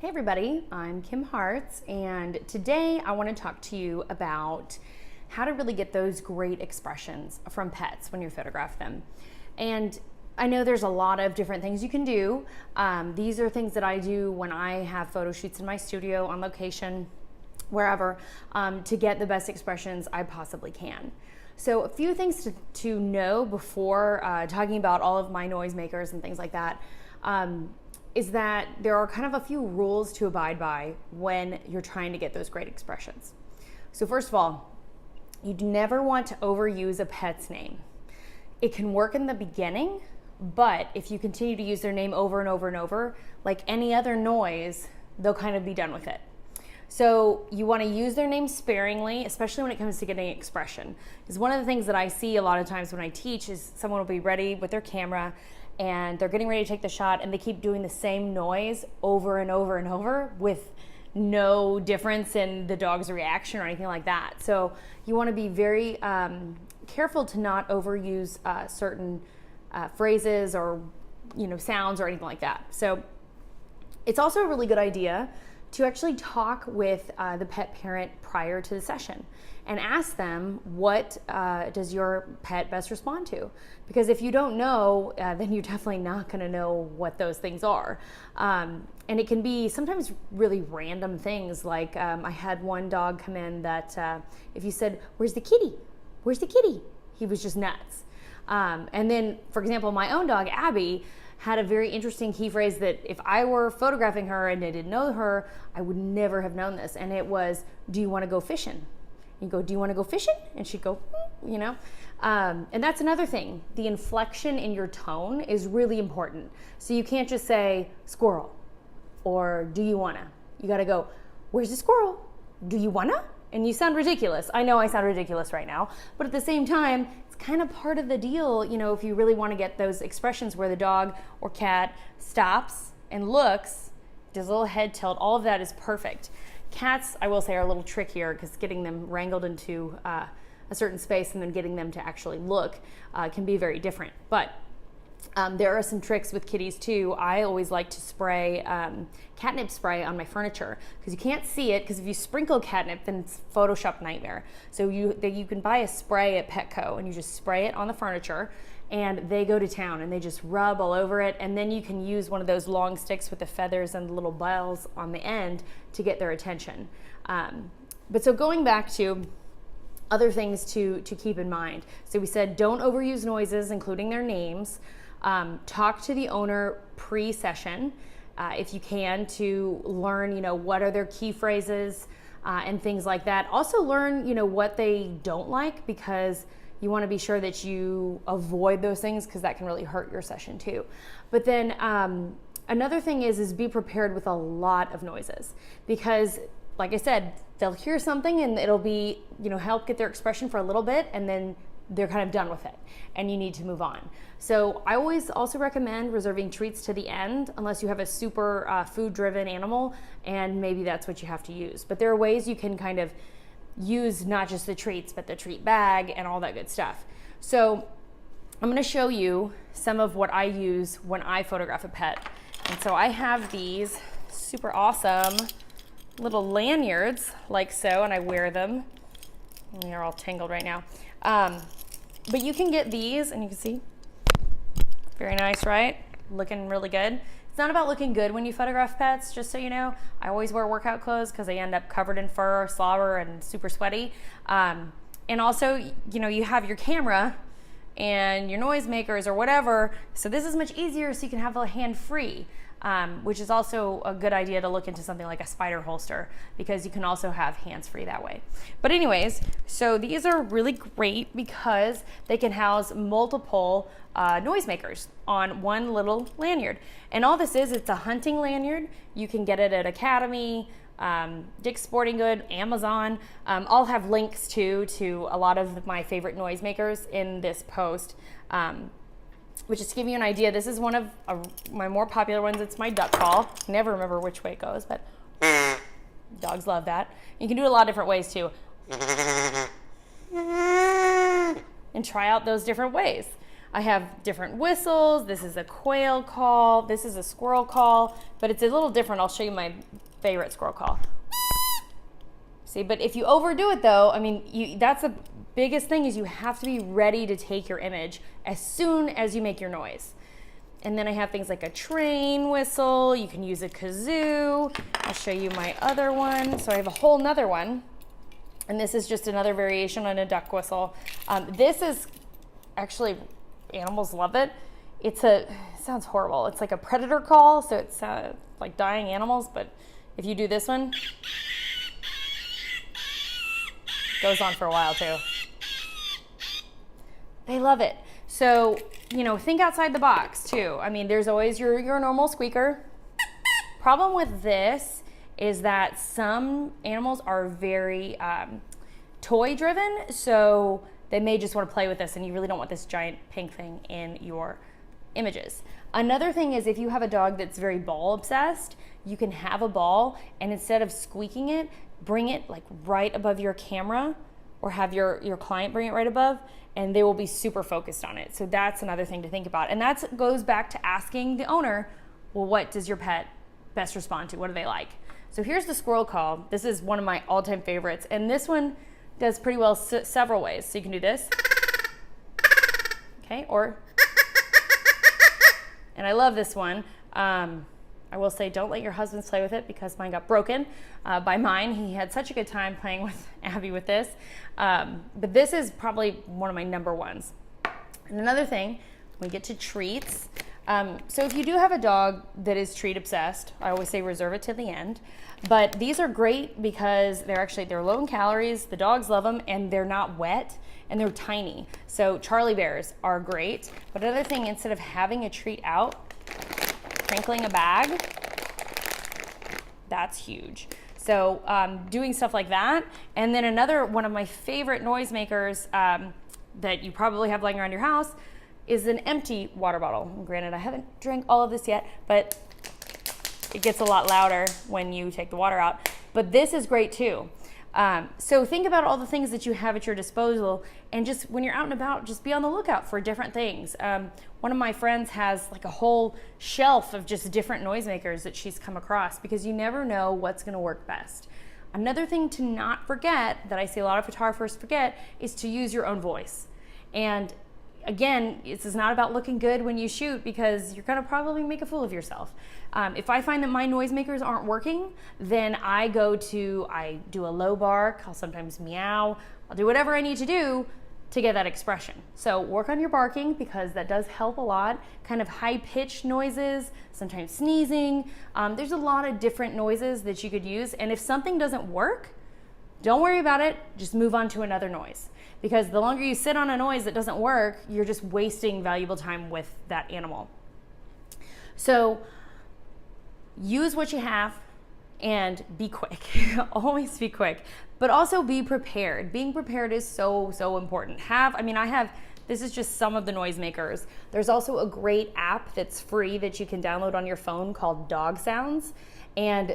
Hey everybody, I'm Kim Hartz, and today I want to talk to you about how to really get those great expressions from pets when you photograph them. And I know there's a lot of different things you can do. These are things that I do when I have photo shoots in my studio, on location, wherever, to get the best expressions I possibly can. So a few things to know before talking about all of my noisemakers and things like that. Is that there are kind of a few rules to abide by when you're trying to get those great expressions. So first of all, you never want to overuse a pet's name. It can work in the beginning, but if you continue to use their name over and over and over, like any other noise, they'll kind of be done with it. So you want to use their name sparingly, especially when it comes to getting expression. Because one of the things that I see a lot of times when I teach is someone will be ready with their camera and they're getting ready to take the shot and they keep doing the same noise over and over and over with no difference in the dog's reaction or anything like that. So you want to be very careful to not overuse certain phrases or sounds or anything like that. So it's also a really good idea to actually talk with the pet parent prior to the session and ask them what does your pet best respond to. Because if you don't know, then you're definitely not gonna know what those things are. And it can be sometimes really random things, like I had one dog come in that if you said, "Where's the kitty? Where's the kitty?" He was just nuts. And then, for example, my own dog, Abby, had a very interesting key phrase that if I were photographing her and I didn't know her, I would never have known this. And it was, "Do you want to go fishing?" You go, "Do you want to go fishing?" And she'd go, and that's another thing. The inflection in your tone is really important. So you can't just say "squirrel" or "do you wanna." You got to go, "Where's the squirrel? Do you wanna?" And you sound ridiculous. I know I sound ridiculous right now, but at the same time, it's kind of part of the deal, if you really want to get those expressions where the dog or cat stops and looks, does a little head tilt, all of that is perfect. Cats, I will say, are a little trickier because getting them wrangled into a certain space and then getting them to actually look can be very different. But there are some tricks with kitties too. I always like to spray catnip spray on my furniture because you can't see it, because if you sprinkle catnip, then it's a Photoshop nightmare. So you can buy a spray at Petco and you just spray it on the furniture and they go to town and they just rub all over it, and then you can use one of those long sticks with the feathers and the little bells on the end to get their attention. But so going back to other things to keep in mind. So we said don't overuse noises, including their names. Talk to the owner pre-session if you can, to learn what are their key phrases and things like that. Also learn what they don't like, because you want to be sure that you avoid those things, because that can really hurt your session too. But then another thing is be prepared with a lot of noises, because like I said, they'll hear something and it'll be help get their expression for a little bit, and then they're kind of done with it and you need to move on. So I always also recommend reserving treats to the end, unless you have a super food driven animal and maybe that's what you have to use. But there are ways you can kind of use not just the treats, but the treat bag and all that good stuff. So I'm gonna show you some of what I use when I photograph a pet. And so I have these super awesome little lanyards like so, and I wear them. They're all tangled right now. But you can get these, and you can see, very nice, right? Looking really good. It's not about looking good when you photograph pets, just so you know. I always wear workout clothes because they end up covered in fur, slobber, and super sweaty. And also, you have your camera and your noisemakers or whatever, so this is much easier, so you can have a hand free. Which is also a good idea to look into something like a spider holster, because you can also have hands-free that way. But anyways, so these are really great because they can house multiple noisemakers on one little lanyard. And all this is, it's a hunting lanyard. You can get it at Academy, Dick's Sporting Goods, Amazon. I'll have links to a lot of my favorite noisemakers in this post. Which is to give you an idea, this is one of my more popular ones. It's my duck call. I never remember which way it goes, but dogs love that. You can do it a lot of different ways too. And try out those different ways. I have different whistles. This is a quail call. This is a squirrel call, but it's a little different. I'll show you my favorite squirrel call. See, but if you overdo it though, I mean, that's the biggest thing, is you have to be ready to take your image as soon as you make your noise. And then I have things like a train whistle. You can use a kazoo. I'll show you my other one. So I have a whole nother one. And this is just another variation on a duck whistle. This is actually, animals love it. It sounds horrible. It's like a predator call. So it's like dying animals. But if you do this one, it goes on for a while too. They love it. So, you know, think outside the box too. I mean, there's always your normal squeaker. Problem with this is that some animals are very toy driven, so they may just want to play with this, and you really don't want this giant pink thing in your images. Another thing is, if you have a dog that's very ball obsessed, you can have a ball, and instead of squeaking it, bring it like right above your camera, or have your client bring it right above, and they will be super focused on it. So that's another thing to think about. And that goes back to asking the owner, well, what does your pet best respond to? What do they like? So here's the squirrel call. This is one of my all-time favorites. And this one does pretty well several ways. So you can do this. Okay, or, and I love this one. I will say, don't let your husbands play with it, because mine got broken by mine. He had such a good time playing with Abby with this. But this is probably one of my number ones. And another thing, we get to treats. So if you do have a dog that is treat obsessed, I always say reserve it to the end. But these are great because they're low in calories, the dogs love them, and they're not wet, and they're tiny. So Charlie Bears are great. But another thing, instead of having a treat out, crinkling a bag, that's huge. So doing stuff like that. And then another one of my favorite noisemakers that you probably have laying around your house is an empty water bottle. Granted, I haven't drank all of this yet, but it gets a lot louder when you take the water out. But this is great too. So think about all the things that you have at your disposal, and just when you're out and about, just be on the lookout for different things. One of my friends has like a whole shelf of just different noisemakers that she's come across, because you never know what's gonna work best. Another thing to not forget, that I see a lot of photographers forget, is to use your own voice. And again, this is not about looking good when you shoot, because you're gonna probably make a fool of yourself. If I find that my noisemakers aren't working, then I do a low bark, I'll sometimes meow, I'll do whatever I need to do to get that expression. So work on your barking, because that does help a lot. Kind of high-pitched noises, sometimes sneezing. There's a lot of different noises that you could use, and if something doesn't work, don't worry about it, just move on to another noise. Because the longer you sit on a noise that doesn't work, you're just wasting valuable time with that animal. So use what you have and be quick. Always be quick, but also be prepared. Being prepared is so, so important. This is just some of the noisemakers. There's also a great app that's free that you can download on your phone called Dog Sounds. And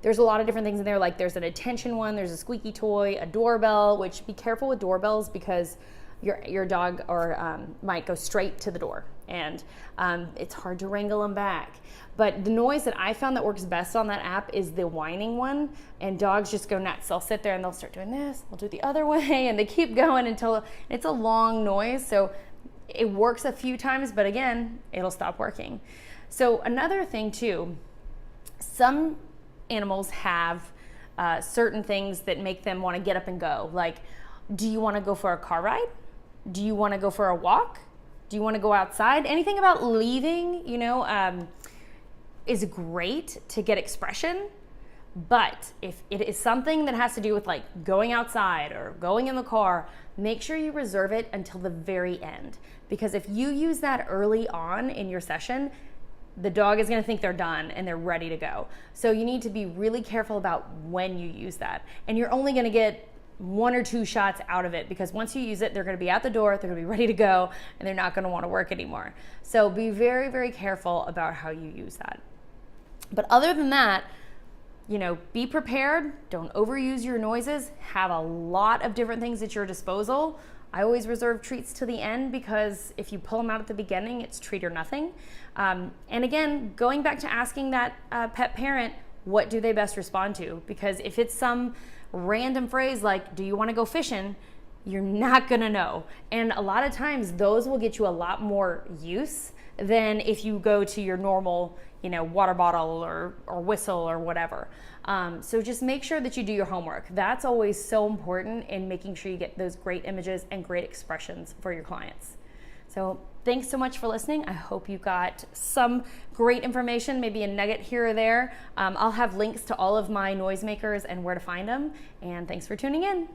there's a lot of different things in there, like there's an attention one, there's a squeaky toy, a doorbell, which be careful with doorbells, because your dog might go straight to the door, and it's hard to wrangle them back. But the noise that I found that works best on that app is the whining one, and dogs just go nuts. They'll sit there and they'll start doing this, they'll do it the other way, and they keep going until it's a long noise. So it works a few times, but again, it'll stop working. So another thing too, some animals have certain things that make them want to get up and go. Like, do you want to go for a car ride? Do you want to go for a walk? Do you want to go outside? Anything about leaving, is great to get expression. But if it is something that has to do with like going outside or going in the car, make sure you reserve it until the very end. Because if you use that early on in your session, the dog is going to think they're done and they're ready to go. So you need to be really careful about when you use that. And you're only going to get 1 or 2 shots out of it, because once you use it, they're going to be at the door, they're going to be ready to go, and they're not going to want to work anymore. So be very, very careful about how you use that. But other than that, be prepared. Don't overuse your noises. Have a lot of different things at your disposal. I always reserve treats to the end because if you pull them out at the beginning, it's treat or nothing. And again, going back to asking that pet parent, what do they best respond to? Because if it's some random phrase like, do you want to go fishing? You're not gonna know. And a lot of times those will get you a lot more use than if you go to your normal, water bottle or whistle or whatever. So just make sure that you do your homework. That's always so important in making sure you get those great images and great expressions for your clients. So thanks so much for listening. I hope you got some great information, maybe a nugget here or there. I'll have links to all of my noisemakers and where to find them. And thanks for tuning in.